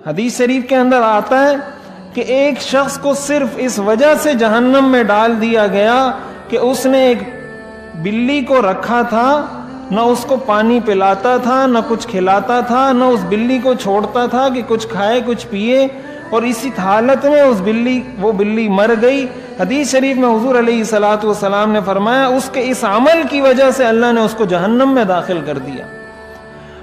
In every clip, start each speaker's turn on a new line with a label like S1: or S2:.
S1: حدیث شریف کے اندر آتا ہے کہ ایک شخص کو صرف اس وجہ سے جہنم میں ڈال دیا گیا کہ اس نے ایک بلی کو رکھا تھا، نہ اس کو پانی پلاتا تھا، نہ کچھ کھلاتا تھا، نہ اس بلی کو چھوڑتا تھا کہ کچھ کھائے کچھ پیے، اور اسی حالت میں وہ بلی مر گئی۔ حدیث شریف میں حضور علیہ الصلوۃ والسلام نے فرمایا اس کے اس عمل کی وجہ سے اللہ نے اس کو جہنم میں داخل کر دیا۔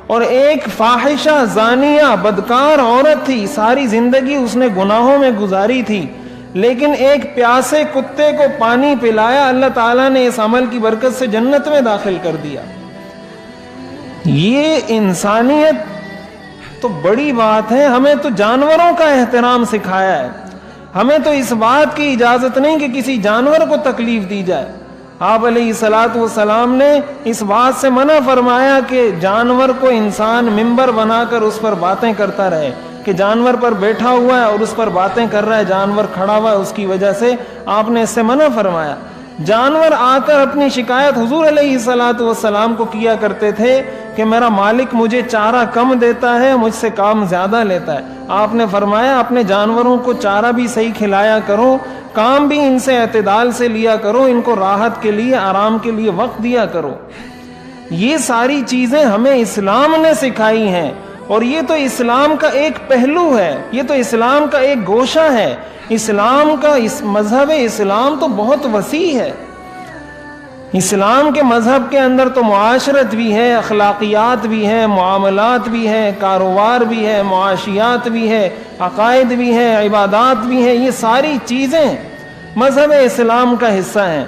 S1: اور ایک فاحشہ زانیہ بدکار عورت تھی، ساری زندگی اس نے گناہوں میں گزاری تھی، لیکن ایک پیاسے کتے کو پانی پلایا، اللہ تعالیٰ نے اس عمل کی برکت سے جنت میں داخل کر دیا۔ یہ انسانیت تو بڑی بات ہے، ہمیں تو جانوروں کا احترام سکھایا ہے، ہمیں تو اس بات کی اجازت نہیں کہ کسی جانور کو تکلیف دی جائے۔ آپ علیہ الصلوۃ والسلام نے اس بات سے منع فرمایا کہ جانور کو انسان ممبر بنا کر اس پر باتیں کرتا رہے، کہ جانور پر بیٹھا ہوا ہے اور اس پر باتیں کر رہا ہے، جانور کھڑا ہوا ہے، اس کی وجہ سے آپ نے اس سے منع فرمایا۔ جانور آ کر اپنی شکایت حضور علیہ الصلوۃ والسلام کو کیا کرتے تھے کہ میرا مالک مجھے چارہ کم دیتا ہے، مجھ سے کام زیادہ لیتا ہے۔ آپ نے فرمایا اپنے جانوروں کو چارہ بھی صحیح کھلایا کرو، کام بھی ان سے اعتدال سے لیا کرو، ان کو راحت کے لیے آرام کے لیے وقت دیا کرو۔ یہ ساری چیزیں ہمیں اسلام نے سکھائی ہیں، اور یہ تو اسلام کا ایک پہلو ہے، یہ تو اسلام کا ایک گوشہ ہے۔ اسلام کا مذہب اسلام تو بہت وسیع ہے۔ اسلام کے مذہب کے اندر تو معاشرت بھی ہے، اخلاقیات بھی ہے، معاملات بھی ہے، کاروبار بھی ہے، معاشیات بھی ہے، عقائد بھی ہے، عبادات بھی ہیں، یہ ساری چیزیں مذہب اسلام کا حصہ ہیں۔